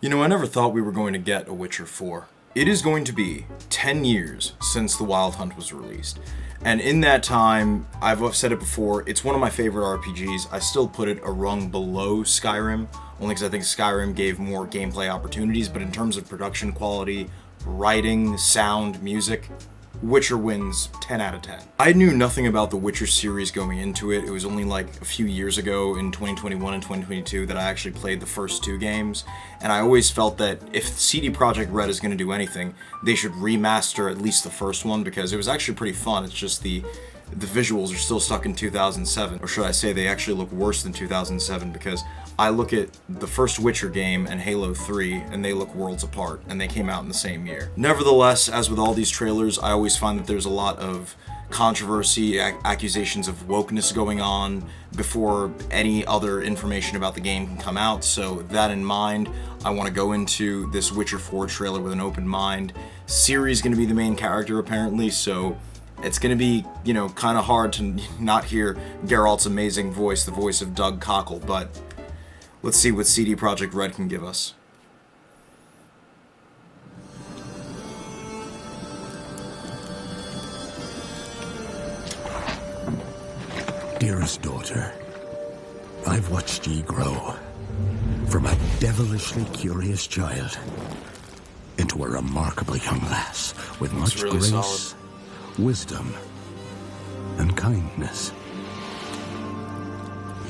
You know, I never thought we were going to get a Witcher 4. It is going to be 10 years since The Wild Hunt was released. And in that time, I've said it before, it's one of my favorite RPGs. I still put it a rung below Skyrim, only because I think Skyrim gave more gameplay opportunities, but in terms of production quality, writing, sound, music, Witcher wins 10 out of 10. I knew nothing about the Witcher series going into it. It was only like a few years ago in 2021 and 2022 that I actually played the first two games, and I always felt that if CD Projekt Red is going to do anything, they should remaster at least the first one, because it was actually pretty fun. It's just the visuals are still stuck in 2007, or should I say they actually look worse than 2007, because I look at the first Witcher game and Halo 3 and they look worlds apart, and they came out in the same year. Nevertheless, as with all these trailers, I always find that there's a lot of controversy, accusations of wokeness going on before any other information about the game can come out, so that in mind, I want to go into this Witcher 4 trailer with an open mind. Ciri's going to be the main character apparently, so it's going to be, you know, kind of hard to not hear Geralt's amazing voice, the voice of Doug Cockle, but let's see what CD Projekt Red can give us. Dearest daughter, I've watched ye grow from a devilishly curious child into a remarkably young lass with much really grace, solid. wisdom, and kindness.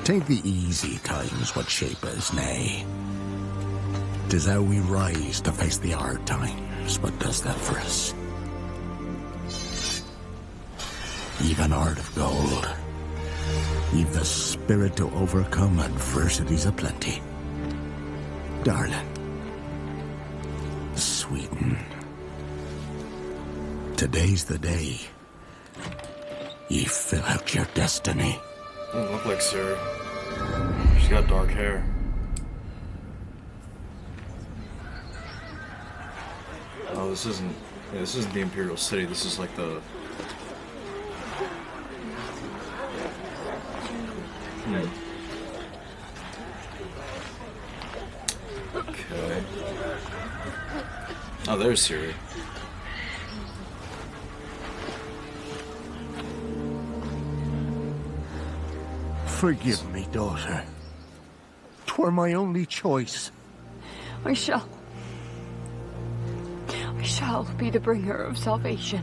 Take the easy times what shape us, nay. 'Tis how we rise to face the hard times what does that for us. You've an heart of gold. You've the spirit to overcome adversities aplenty. Darling, sweeten. Today's the day ye fill out your destiny. Doesn't look like Ciri. She's got dark hair. Oh, this isn't the Imperial City. This is like the... Okay. Oh, there's Ciri. Forgive me, daughter. 'Twere my only choice. I shall be the bringer of salvation.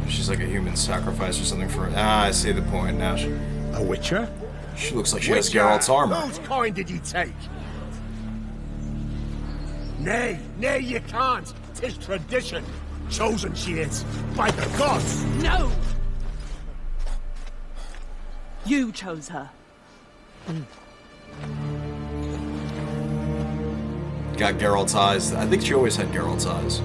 She's like a human sacrifice or something for... Ah, I see the point now. A witcher? She looks like she has Geralt's armor. Whose coin did you take? Nay, you can't. 'Tis tradition. Chosen she is, by the gods. No! You chose her. Got Geralt's eyes. I think she always had Geralt's eyes.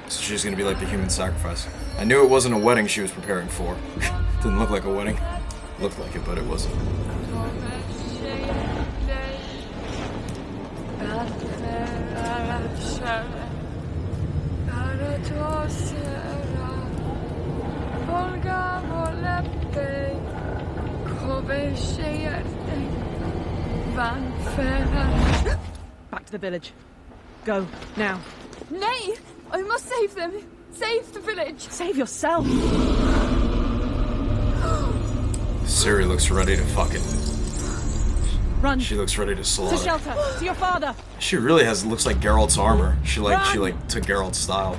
So she's gonna be like the human sacrifice. I knew it wasn't a wedding she was preparing for. Didn't look like a wedding. Looked like it, but it wasn't. Back to the village. Go, now. Nay! I must save them! Save the village! Save yourself! Ciri looks ready to fucking... Run! She looks ready to To slaughter. shelter! To your father! She really looks like Geralt's armor. She took Geralt's style.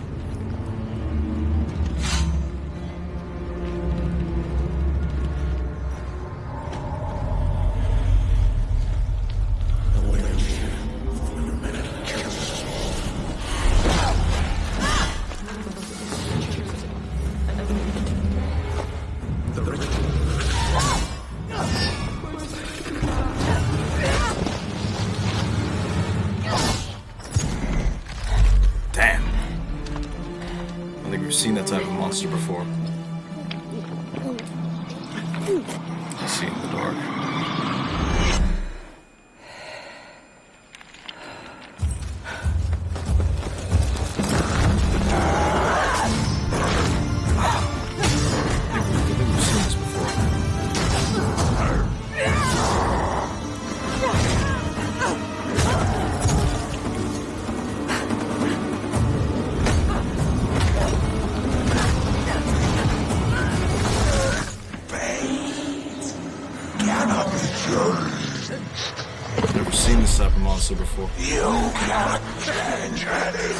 Damn. I think we've seen that type of monster before. See in the dark. I think we've seen this before. Never seen this type of monster before. You cannot change anything.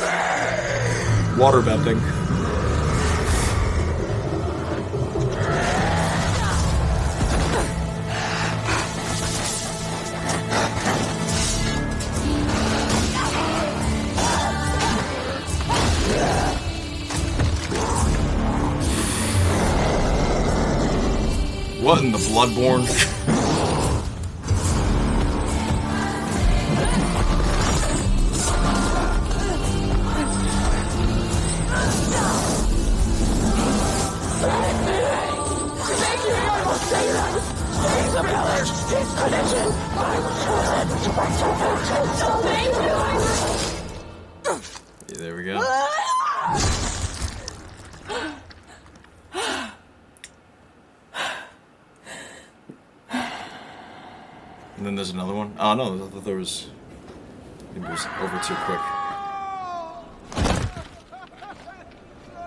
Waterbending. What in the Bloodborne? Yeah, there we go. And then there's another one. Oh no, I thought there was. It was over too quick.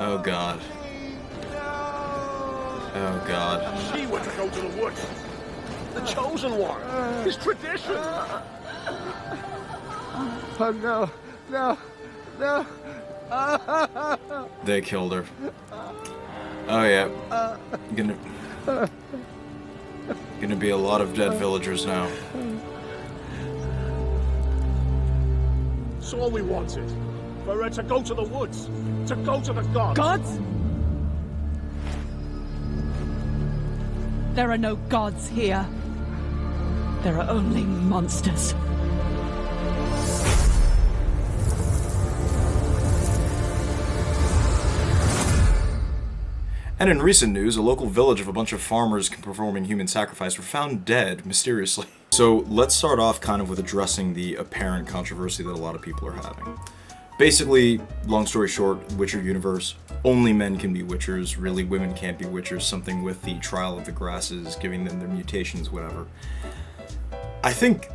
Oh god. Oh god. She went to go to the woods. The chosen one. His tradition. Oh no, no, no. They killed her. Oh yeah. Gonna be a lot of dead villagers now. That's all we wanted. For her to go to the woods. To go to the gods. Gods? There are no gods here. There are only monsters. And in recent news, a local village of a bunch of farmers performing human sacrifice were found dead, mysteriously. So let's start off kind of with addressing the apparent controversy that a lot of people are having. Basically, long story short, Witcher universe, only men can be Witchers, really women can't be Witchers, something with the trial of the grasses, giving them their mutations, whatever. I think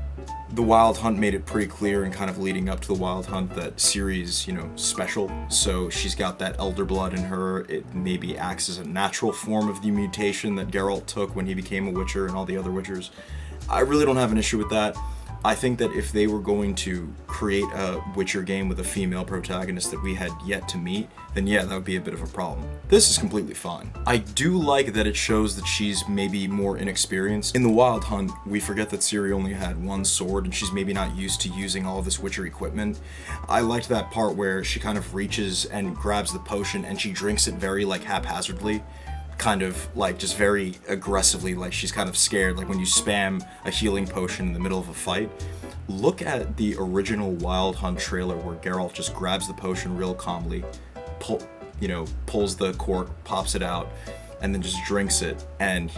the Wild Hunt made it pretty clear and kind of leading up to the Wild Hunt that Ciri's, special. So she's got that elder blood in her. It maybe acts as a natural form of the mutation that Geralt took when he became a Witcher and all the other Witchers. I really don't have an issue with that. I think that if they were going to create a Witcher game with a female protagonist that we had yet to meet, then yeah, that would be a bit of a problem. This is completely fine. I do like that it shows that she's maybe more inexperienced. In the Wild Hunt, we forget that Ciri only had one sword and she's maybe not used to using all of this Witcher equipment. I liked that part where she kind of reaches and grabs the potion and she drinks it very haphazardly. Kind of just very aggressively, like she's kind of scared, like when you spam a healing potion in the middle of a fight. Look at the original Wild Hunt trailer where Geralt just grabs the potion real calmly, pulls the cork, pops it out, and then just drinks it, and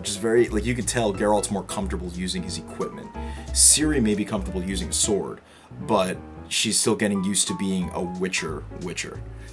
just very, you could tell Geralt's more comfortable using his equipment. Ciri may be comfortable using a sword, but she's still getting used to being a Witcher.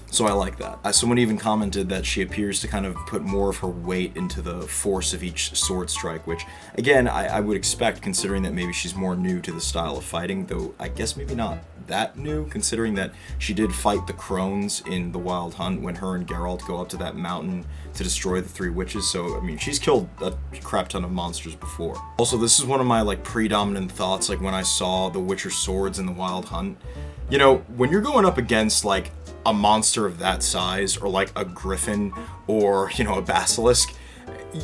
So I like that. Someone even commented that she appears to kind of put more of her weight into the force of each sword strike, which, again, I would expect, considering that maybe she's more new to the style of fighting, though I guess maybe not that new, considering that she did fight the crones in the Wild Hunt when her and Geralt go up to that mountain to destroy the three witches, so, I mean, she's killed a crap ton of monsters before. Also, this is one of my, predominant thoughts, when I saw the Witcher swords in the Wild Hunt. When you're going up against, a monster of that size, or a griffin, or, a basilisk,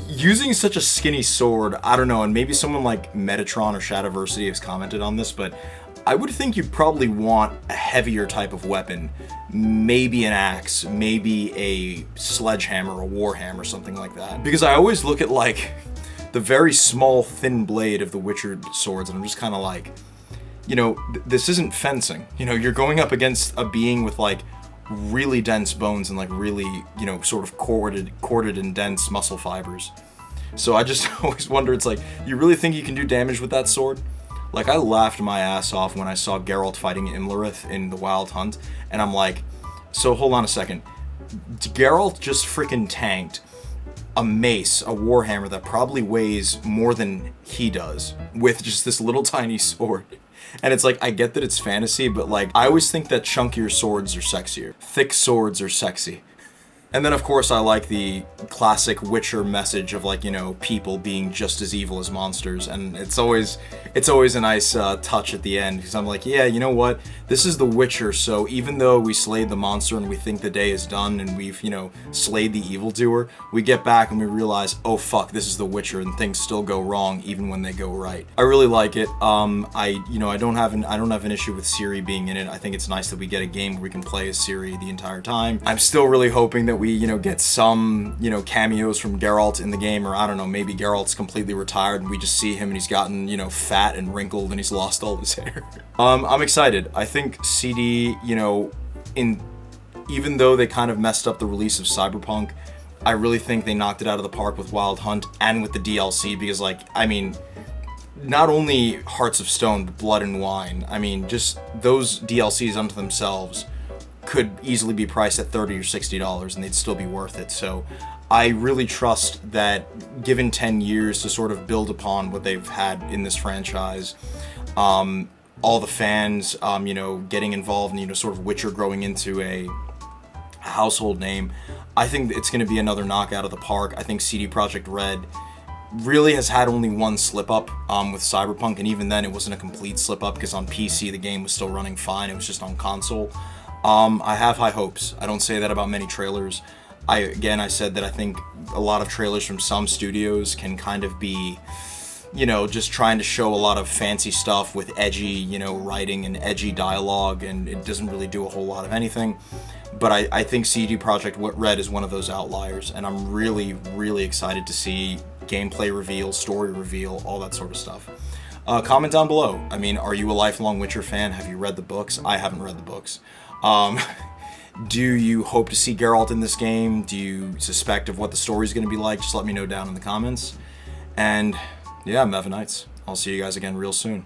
using such a skinny sword, I don't know, and maybe someone like Metatron or Shadowversity has commented on this, but I would think you'd probably want a heavier type of weapon, maybe an axe, maybe a sledgehammer, a warhammer, something like that. Because I always look at, the very small, thin blade of the Witcher swords, and I'm just kind of this isn't fencing. You're going up against a being with, really dense bones and really sort of corded and dense muscle fibers. So I just always wonder, it's you really think you can do damage with that sword? I laughed my ass off when I saw Geralt fighting Imlerith in the Wild Hunt, and I'm so hold on a second. Geralt just freaking tanked a mace, a warhammer that probably weighs more than he does with just this little tiny sword. And it's I get that it's fantasy, but I always think that chunkier swords are sexier. Thick swords are sexy. And then, of course, I like the classic Witcher message of, like, you know, people being just as evil as monsters. And it's always a nice touch at the end, because I'm like, yeah, you know what? This is The Witcher, so even though we slayed the monster and we think the day is done and we've, you know, slayed the evildoer, we get back and we realize, oh fuck, this is The Witcher, and things still go wrong even when they go right. I really like it. I don't have an issue with Ciri being in it. I think it's nice that we get a game where we can play as Ciri the entire time. I'm still really hoping that we, you know, get some, you know, cameos from Geralt in the game, or I don't know, maybe Geralt's completely retired and we just see him and he's gotten, you know, fat and wrinkled and he's lost all his hair. I'm excited. I think CD, you know, even though they kind of messed up the release of Cyberpunk, I really think they knocked it out of the park with Wild Hunt and with the DLC, because, like, I mean, not only Hearts of Stone, but Blood and Wine, I mean, just those DLCs unto themselves could easily be priced at $30 or $60 and they'd still be worth it. So I really trust that, given 10 years to sort of build upon what they've had in this franchise, all the fans, you know, getting involved and, you know, sort of Witcher growing into a household name, I think it's going to be another knockout of the park. I think CD Projekt Red really has had only one slip up with Cyberpunk, and even then it wasn't a complete slip up, because on PC the game was still running fine. It was just on console. I have high hopes. I don't say that about many trailers. I said that I think a lot of trailers from some studios can kind of be, you know, just trying to show a lot of fancy stuff with edgy, you know, writing and edgy dialogue, and it doesn't really do a whole lot of anything. But I think CD Projekt Red is one of those outliers, and I'm really, really excited to see gameplay reveal, story reveal, all that sort of stuff. Comment down below. I mean, are you a lifelong Witcher fan? Have you read the books? I haven't read the books. Do you hope to see Geralt in this game? Do you suspect of what the story's going to be like? Just let me know down in the comments. And yeah, Mevanites, I'll see you guys again real soon.